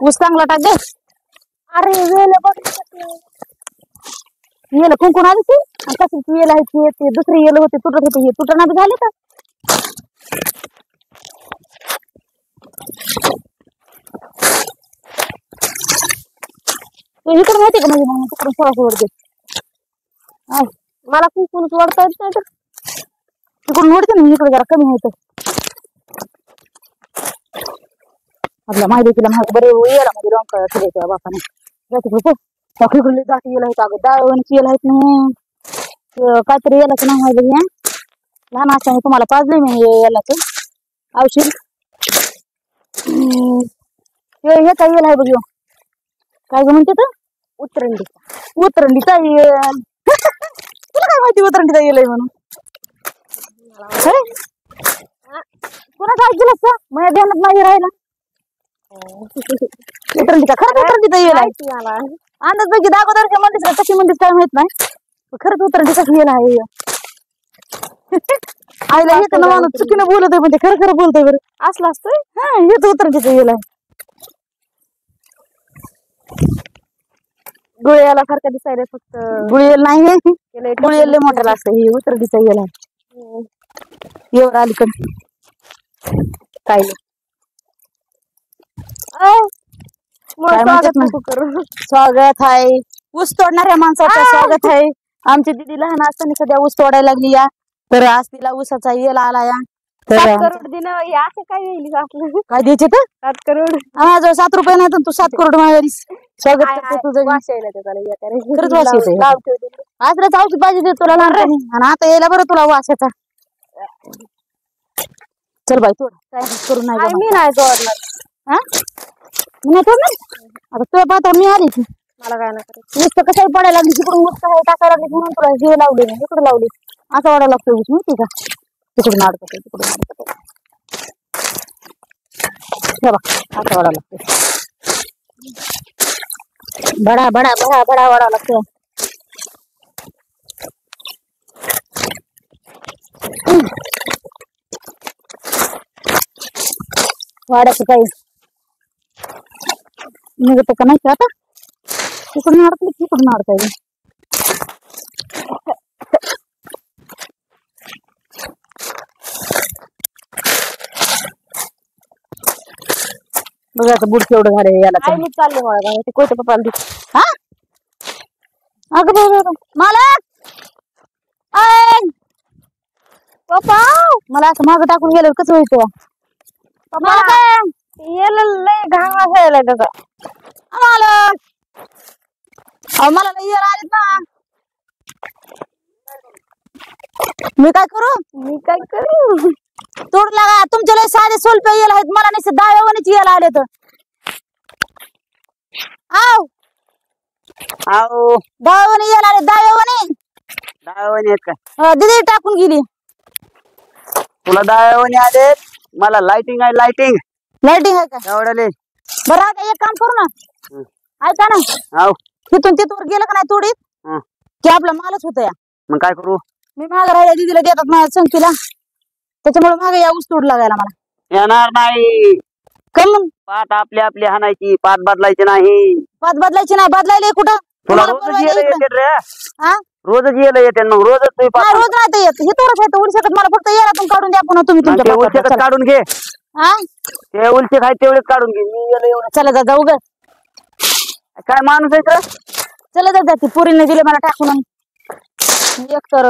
ऊस चांगला टाक दे. अरे वेळ बघ येलं कुंकून आली ती तशी येल आहे ते दुसरी येल होते तुटत होते हे तुटणार झाले का. इकडे माहिती का म्हणजे मग तिकडून सोळाशे दे. मला कुंकून वाढता येत नाही तर तिकडून वडते ना इकडे जरा कमी होतं. आपल्या माहिती तिला माहिती बरे याला मध्ये रंग करायचं बापाने जातीकडे जाती येला आहेत अगं दावणीची येल आहेत ना काहीतरी यालाच नाव माहिती घ्या लहान असताना तुम्हाला पाजले मी यालाच औषध हे काय येल आहे बघ काय ग म्हणते तर उतरंडीचा येल. तुला काय माहिती उतरंडीचा येल आहे म्हणून कुणा काय केलं का माझ्या ध्यानात नाही राहिला. उतरंडीचा खरंच उतरंडीचा येल आहे. अंदाज पैकी दाखवदारच्या मंदिर कशी मंदिर काय माहित नाही खरंच उतरंडी कशी येल आहे. आईला हे तर माणूस चुकीनं बोलत आहे म्हणजे खरं खरं बोलतोय बरं असला असतोय. हा हेच उतरंडीचा येल आहे. डोळ्याला सारखं दिसायला फक्त गुळेल नाही गुळेल लय मोठ्याला असतं हे उतरंडीचा येल आहे. एवढं अलीकडे काय स्वागत आहे ऊस तोडणाऱ्या माणसाचं स्वागत आहे. आमची दिदी लहान असताना सध्या ऊस तोडायला लागली या तर आज तिला ऊसाचा येल आला या तर 7 करोड दिन असं काय येईल आपलं काय द्यायचे तर 7 करोड माझं 7 रुपये नाही तर तू 7 करोड मागायला स्वागत करते तुझं. खरंच वास येते आज औषध पाहिजे दे तुला लहानपणी आणि आता यायला बरं तुला वासाचा. चल बाई तोड काय करू नाही मी नाही तोडणार. मी नाही तोडणार आता तुझ्या पाहता मी आली की मला काय नाही करायचं. नुसतं कसंही पडायला लागली तिकडून ऊस काय टाकायला लागली म्हणून तुला हे लावले नाही इकडे लावले असं वाढायला लागतो ऊस माहिती का तिकडून अडकतो तिकडून अडकतो असं वाढायला लागतो बडा बडा बडा बडा वाढावं लागतो. वाढायचं काही निघत का नाही आता तिकडून अडकली तिकडून अडकाय बघा आता बुड केवढं झालं याला मी चालले मला ते कोणत्या पप्पाला दिस. हा अगं बघ मालक पप्पा मला असं मागं टाकून गेलं कसं व्हायचं लय घाम असायला त्याचा मालक मला नाही येर आलेत ना मी काय करू तोड लागा तुमच्या लय साधे सोलपे येल आहेत मला नाही दाव्यावानीच येल आले तर दाव्यावानी येल आले दाव्यावानी आहेत का दिदी टाकून गेली तुला दाव्यावानी आले मला लाइटिंग आहे लाइटिंग आहे का एवढ्याले बरं आता एक काम करू ना ऐका ना तिथून तिथवर गेलं का नाही तोडीत की आपला मालच होत या मग काय करू मी माग राहिल्या दिदीला देतात माझ्या संगतीला त्याच्यामुळे मागे या ऊस तोड लागायला मला येणार नाही. कम पात आपली आपली हाणायची पात बदलायची नाही. पात बदलायची नाही बदलायला कुठं तुला रोजच येते रे रोजच येते मग रोजच तुम्ही रोज नाही येत हे थोडं उडी शकत मला फक्त येरातून काढून द्या पुन्हा तुम्ही तुमच्या उलचेकच काढून घे ते उलचे खाय तेवढेच काढून घे मी एवढं चला जाऊ ग काय माणूस आहे चला जाते पुरीने दिले मला टाकून एक तर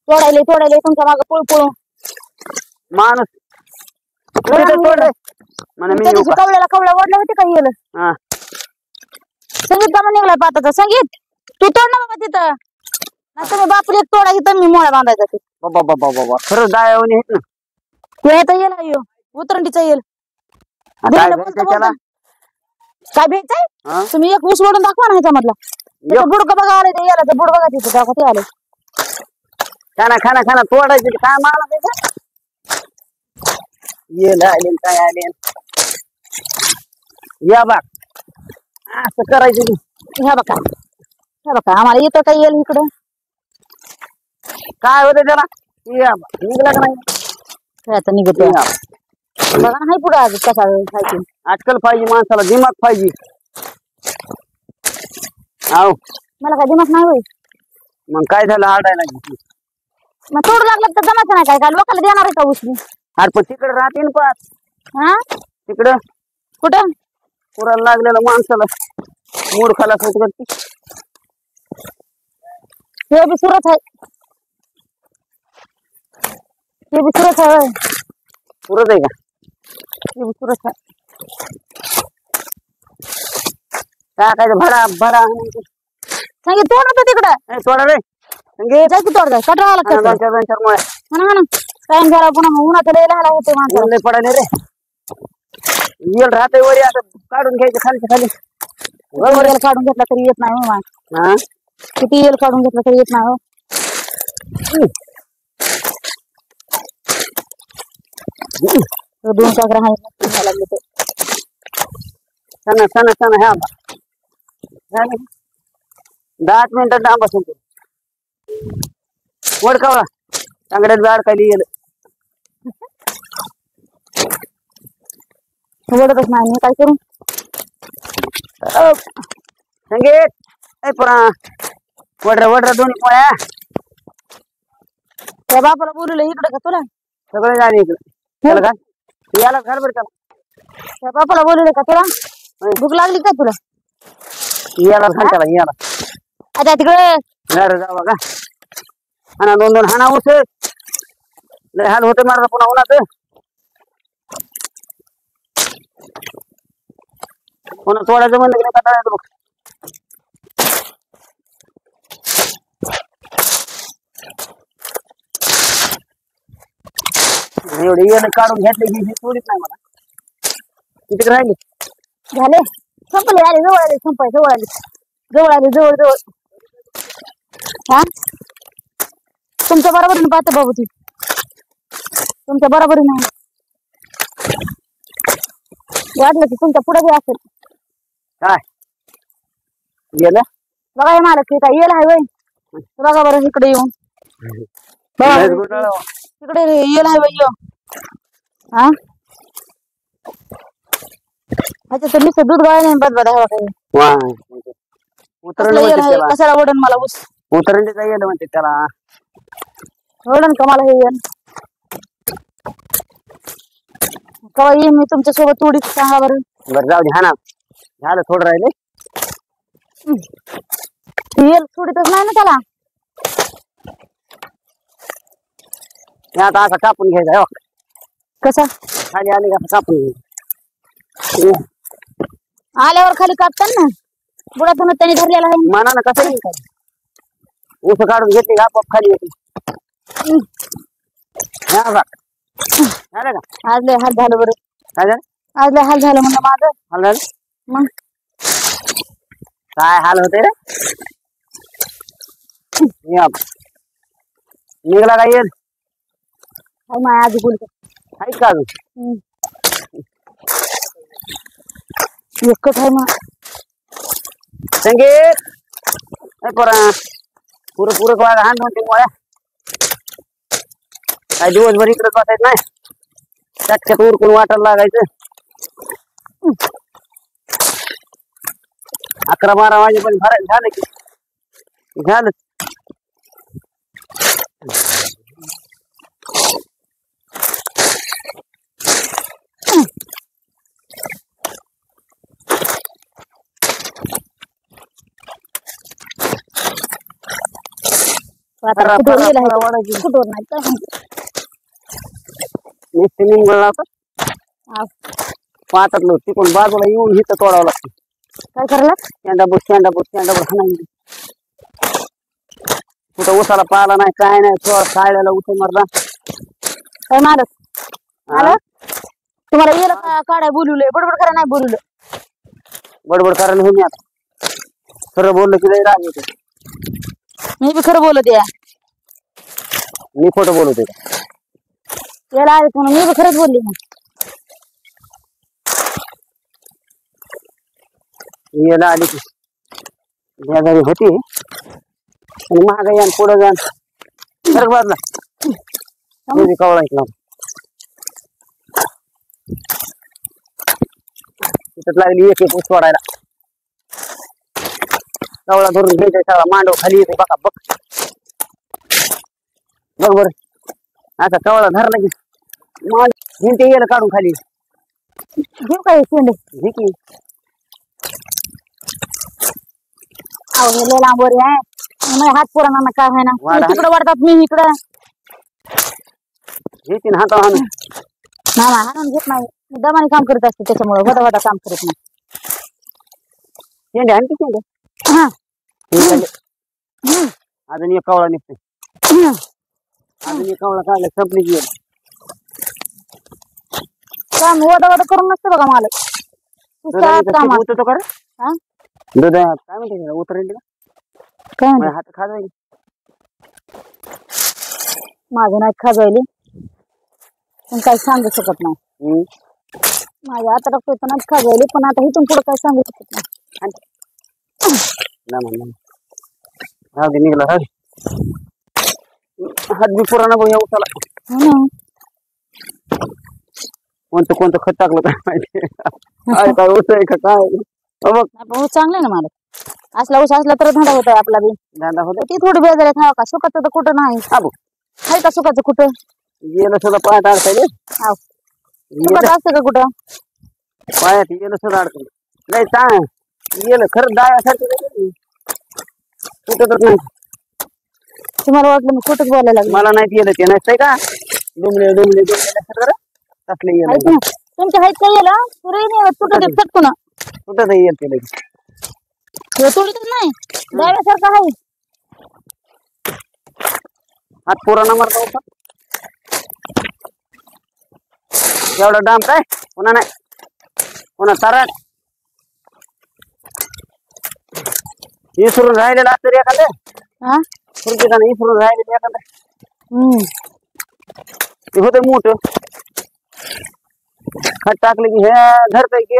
तोडायले तुमच्या मागे पळू पळू माणूस कवळ्या वाढलं होते का गेलं संगीत का निघलाय पाताचा संगीत तू तोड ना बाबा तिथं नाही तुम्ही बापले तोडा इथं मी मोळ्या बांधायचा ते बाबा खरंच दायावणी आहेत ना ते येता येईल उतरंडीचा येईल काय भेटताय तुम्ही एक ऊस वडून दाखवा ना ह्याच्यामधला बुडका बघा आले ते याला बुड बघा तिथे दाखवा ते आले खाना तोडायचे काय माणूस येल आले काय आले या बघ असं करायचं ह्या बघा आम्हाला येतं काय येईल इकडं काय होतं त्याला निघला का नाही आता निघत बघा ना हाय पुढे आज कसा खायची अक्कल पाहिजे माणसाला, दिमाग पाहिजे. आहो मला काय दिमाग नाही होय. मग काय झालं आडायला घेतली? मग तोड लागलं तर जमायचं नाही काय लोकांना देणार आहे का उचलून? अरे पण तिकडे राहते ना पाच हा तिकडं कुठं पुराला लागलेलं माणसाला मूड खालास होत करते. हे बी सुरत आहे, हे बी सुरत आहे होय. पुरत आहे का? हे बी सुरत आहे. टाकायचं भरा भरा सांगे तोड ना तू तिकडं थोडा रे संगीत जाय की तोड जाय कटरावा लागतं. दोन चार मुळे हा ना टाइम झाला पुन्हा उन्हात लय होते माणसाला. लय पडायले रे. येल राहते वरी आता काढून घ्यायचं खालच्या खाली. बरोबर येल काढून घेतला तरी येत नाही हो मा. हा किती येल काढून घेतला तरी येत नाही हो. दोन काकडा आहे लागले ते सण सण सण ह्या 10 मिनिटात डांबा संपतो. वडकावला चांगड्यात झाड खाली गेलं. ओढतच नाही मी काय करू. संगीत पुरा वडरा वडरा दोन्ही पोळ्या त्या बापाला बोलवलं इकडे का तुला? सगळे झाले इकडे. त्याला घाल याला घाल बरं त्याला. त्या बापाला बोलवलं का तुला? भूक लागली का तुला? याला घाल त्याला याला. आता तिकडे घर जावा का हाना दोन दोन हाना उस लय हाल होते मारा पुन्हा उन्हात. पुन्हा तोडायचं म्हणलं की नाही कंटाळा येतो बघ. एवढे येणं काढून घेतले की हे तोडीत नाही मला. किती राहिले झाले संपले आले जवळ आले संपाय जवळ आले जवळ आले जवळ जवळ. हा तुमच्या बरोबरीने पाहते बाबू ती तुमच्या बरोबरीने वाटलं की तुमच्या पुढे बी असेल. काय गेलं बघा हे मालक काय येल आहे वय बघा बरं इकडे येऊन इकडे येल आहे वय यो. हा अच्छा तर नुसतं दूध गाळा नाही बदबद आहे बघा. उतरंडी कशाला ओढण मला ऊस उतरंडीचा येलं म्हणते त्याला. ओढण का मला हे येण कवा येईन मी तुमच्या सोबत थोडी सांगा बरं. बरं जाऊ दे हा ना झालं थोडं राहिले. येल सोडीतच नाही ना त्याला. आता असा कापून घ्यायचा कसा खाली आले का कापून घ्यायचा. आल्यावर खाली कापतात ना बुडातून त्यांनी धरलेला आहे. मनानं कसं येईल ऊस काढून घेतली का आपोआप खाली येते. झालं का आज लय हाल झालं बरं. काय झालं आज लय हाल झालं म्हणलं माझं. हाल झालं मग काय हाल होते रे. निघला का येईल काय माय आधी बोलतो आहे का अजून एकच आहे मग संगीत पुरा पुरं पुरं हान म्हणते मोळ्या काय दिवसभर इकडे बसायचं नाही. त्याच्यात उरकून वाटायला लागायचं. 11-12 वाजेपर्यंत भरायचं झालं की झालं. पाहतात तिकडून बाजूला येऊन हिथं तोडावं लागतं. काय करायला शेंडाबूट शेंडाबूट शेंडाबूट हाणायची. कुठं उसाला पाला नाही काय नाही सायला उठे मारला. काय मारत मारत तुम्हाला येलं का काढाय बोलवलंय बडबड करा नाही बोलवलं. बडबड करायला हे मी आता खरं बोललं की लय राग येतो. मी बी खरं बोलत आहे. मी खोटं बोलतोय याला आले म्हणून मी बी खरंच बोलली मग. याला आली की घरी होती आणि महागाई आणि पुढं जाण फरक बाजला कवळा ऐकला. तिथं लागली एक एक ऊस सोडायला. कवळा धरून घ्यायचा सगळा मांडव खाली येते बघा बघ. बरोबर आता कवळा धरला की मांड हिंटे येलं काढून खाली घेऊ काय शेंडे घे की. अहो हे लय लांबवर आहे माझ्या हात पुराणा काय आहे ना वाढा. तिकडे वाढतात मी इकडं घेतीन हाता हाणून. नाही हाणून घेत नाही मी दमाने काम करत असते त्याच्यामुळे वटा वटा काम करत नाही. शेंडे आणखी शेंडे हा हे खाली. अजून एक कवळा निघते. अजून एक कवळा काढला संपली की एक. काम वटा वटा करून नसते बघा मला पुस्तकात काम असतं. उतरतो कर हा? दूध काय म्हणते उतरेल काय म्हणते? हात खा जाईल. माझं नाही खाजवली पण काही सांगू शकत नाही. माझ्या आता डॉक्टर नाही खाजवली पण आता इथून पुढे काही सांगू शकत नाही. राहू दे निघला राहू दे. हात बी पुराणा बघ या उसाला. हो ना. कोणतं कोणतं खत टाकलं काय माहिती. काय काय ऊस आहे का काय बघ. आपण ऊस चांगले ना मला असला ऊस असला तर धंदा होतोय आपला बी. धंदा होता ती थोडी बेजार आहे का सुखाचं तर कुठं नाही अबो आहे का सुखाचं कुठं गेलं सुद्धा पायात अडकायले. हाव. सुखाचं असतं का कुठं पायात गेलं सुद्धा अडकलं. नाही सांग गेलं खरं दायासारखं कुठं तर नाही. तुम्हाला वाटलं मी कुठंच बोलायला लागले मला नाही गेलं ते नसतंय का डुमले डुमले डुमले कसले ऐक गेलं ना तुमच्या हाईट काय येला तुरे नाही कुठं ते चटकून कुठं तर येईल ते लगेच. हे तुडीतच नाही डाव्यासारखं आहे. हात पुराणा मारता होता एवढा डाम काय पुन्हा नाही पुन्हा तराट इसरून राहिलेला असतं रे एखादं. हा खुर्चीला इसरून राहिलेलं एखादं ते होतं मोठं खत टाकलं की हे धरतंय की